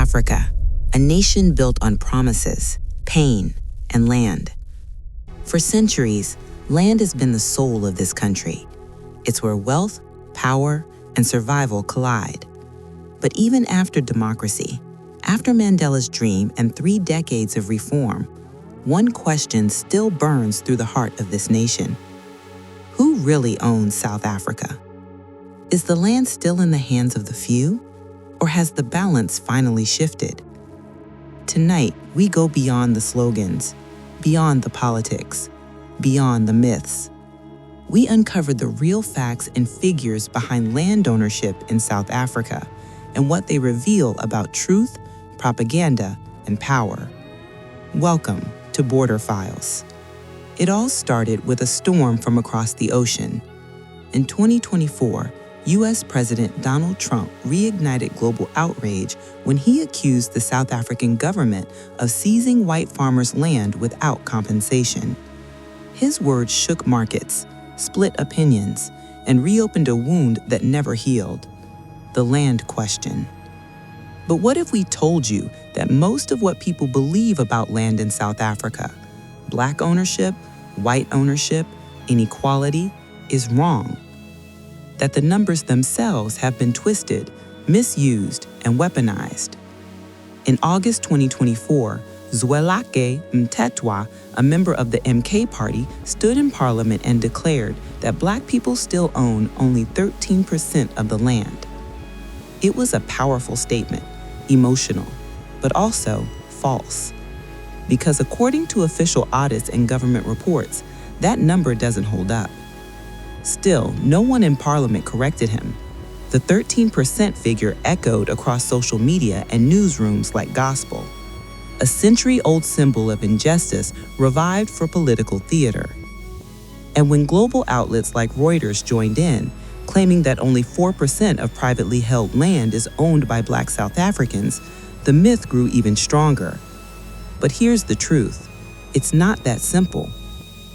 Africa, a nation built on promises, pain, and land. For centuries, land has been the soul of this country. It's where wealth, power, and survival collide. But even after democracy, after Mandela's dream and 3 decades of reform, one question still burns through the heart of this nation. Who really owns South Africa? Is the land still in the hands of the few, or has the balance finally shifted? Tonight, we go beyond the slogans, beyond the politics, beyond the myths. We uncover the real facts and figures behind land ownership in South Africa and what they reveal about truth, propaganda, and power. Welcome to Border Files. It all started with a storm from across the ocean. In 2024, U.S. President Donald Trump reignited global outrage when he accused the South African government of seizing white farmers' land without compensation. His words shook markets, split opinions, and reopened a wound that never healed: the land question. But what if we told you that most of what people believe about land in South Africa, black ownership, white ownership, inequality, is wrong? That the numbers themselves have been twisted, misused, and weaponized. In August 2024, Zwelakhe Mthethwa, a member of the MK party, stood in parliament and declared that black people still own only 13% of the land. It was a powerful statement, emotional, but also false. Because according to official audits and government reports, that number doesn't hold up. Still, no one in Parliament corrected him. The 13% figure echoed across social media and newsrooms like gospel. A century-old symbol of injustice revived for political theater. And when global outlets like Reuters joined in, claiming that only 4% of privately held land is owned by black South Africans, the myth grew even stronger. But here's the truth: it's not that simple.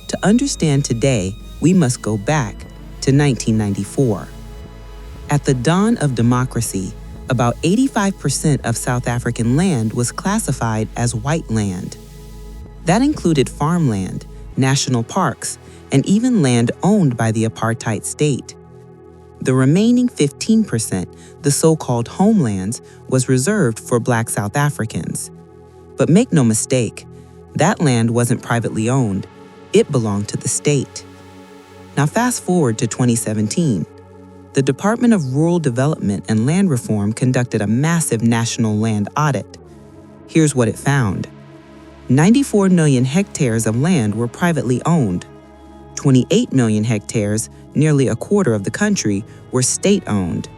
To understand today, we must go back to 1994. At the dawn of democracy, about 85% of South African land was classified as white land. That included farmland, national parks, and even land owned by the apartheid state. The remaining 15%, the so-called homelands, was reserved for black South Africans. But make no mistake, that land wasn't privately owned. It belonged to the state. Now fast forward to 2017. The Department of Rural Development and Land Reform conducted a massive national land audit. Here's what it found. 94 million hectares of land were privately owned. 28 million hectares, nearly a quarter of the country, were state-owned.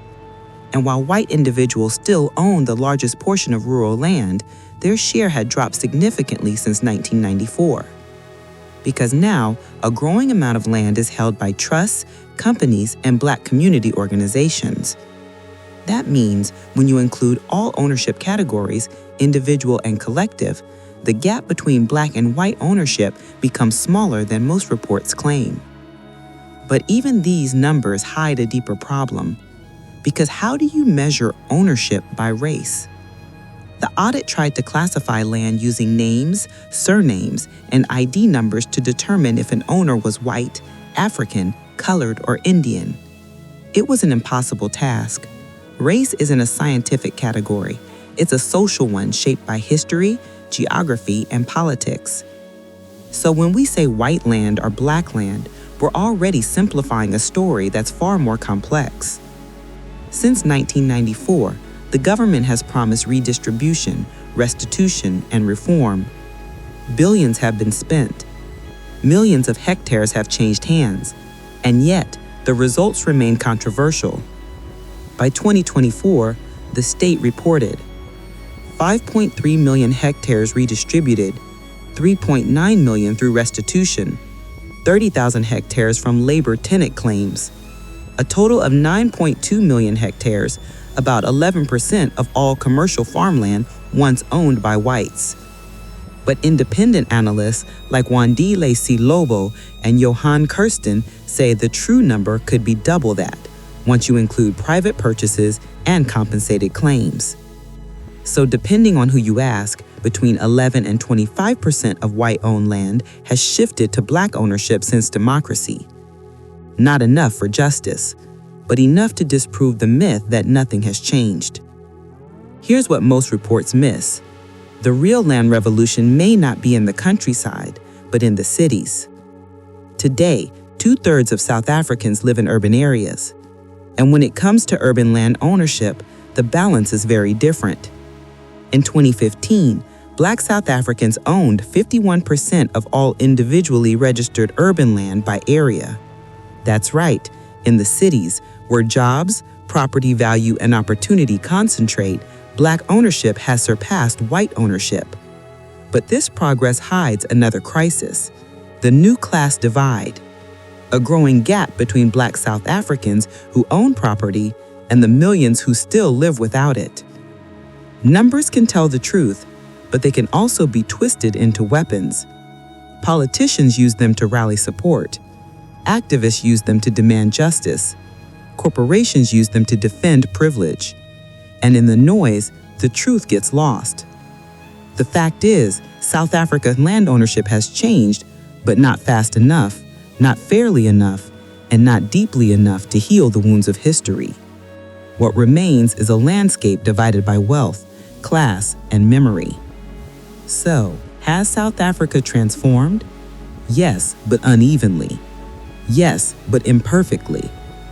And while white individuals still own the largest portion of rural land, their share had dropped significantly since 1994. Because now, a growing amount of land is held by trusts, companies, and black community organizations. That means when you include all ownership categories, individual and collective, the gap between black and white ownership becomes smaller than most reports claim. But even these numbers hide a deeper problem. Because how do you measure ownership by race? The audit tried to classify land using names, surnames, and ID numbers to determine if an owner was white, African, colored, or Indian. It was an impossible task. Race isn't a scientific category. It's a social one shaped by history, geography, and politics. So when we say white land or black land, we're already simplifying a story that's far more complex. Since 1994, the government has promised redistribution, restitution, and reform. Billions have been spent. Millions of hectares have changed hands. And yet, the results remain controversial. By 2024, the state reported 5.3 million hectares redistributed, 3.9 million through restitution, 30,000 hectares from labor tenant claims, a total of 9.2 million hectares, about 11% of all commercial farmland once owned by whites. But independent analysts like Wandile Silobo and Johan Kirsten say the true number could be double that, once you include private purchases and compensated claims. So depending on who you ask, between 11 and 25% of white-owned land has shifted to Black ownership since democracy. Not enough for justice, but enough to disprove the myth that nothing has changed. Here's what most reports miss. The real land revolution may not be in the countryside, but in the cities. Today, 2/3 of South Africans live in urban areas. And when it comes to urban land ownership, the balance is very different. In 2015, Black South Africans owned 51% of all individually registered urban land by area. That's right, in the cities, where jobs, property value, and opportunity concentrate, Black ownership has surpassed white ownership. But this progress hides another crisis: the new class divide, a growing gap between Black South Africans who own property and the millions who still live without it. Numbers can tell the truth, but they can also be twisted into weapons. Politicians use them to rally support. Activists use them to demand justice. Corporations use them to defend privilege. And in the noise, the truth gets lost. The fact is, South Africa's land ownership has changed, but not fast enough, not fairly enough, and not deeply enough to heal the wounds of history. What remains is a landscape divided by wealth, class, and memory. So, has South Africa transformed? Yes, but unevenly. Yes, but imperfectly.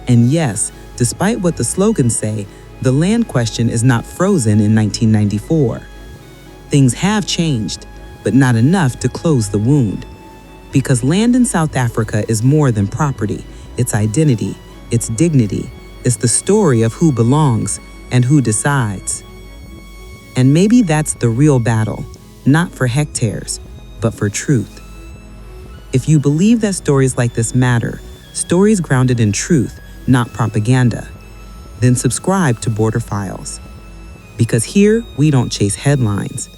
And yes, despite what the slogans say, the land question is not frozen in 1994. Things have changed, but not enough to close the wound. Because land in South Africa is more than property, it's identity, it's dignity, it's the story of who belongs and who decides. And maybe that's the real battle, not for hectares, but for truth. If you believe that stories like this matter, stories grounded in truth, not propaganda, then subscribe to Border Files. Because here, we don't chase headlines.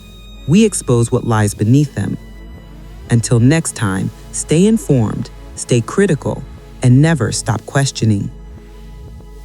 We expose what lies beneath them. Until next time, stay informed, stay critical, and never stop questioning.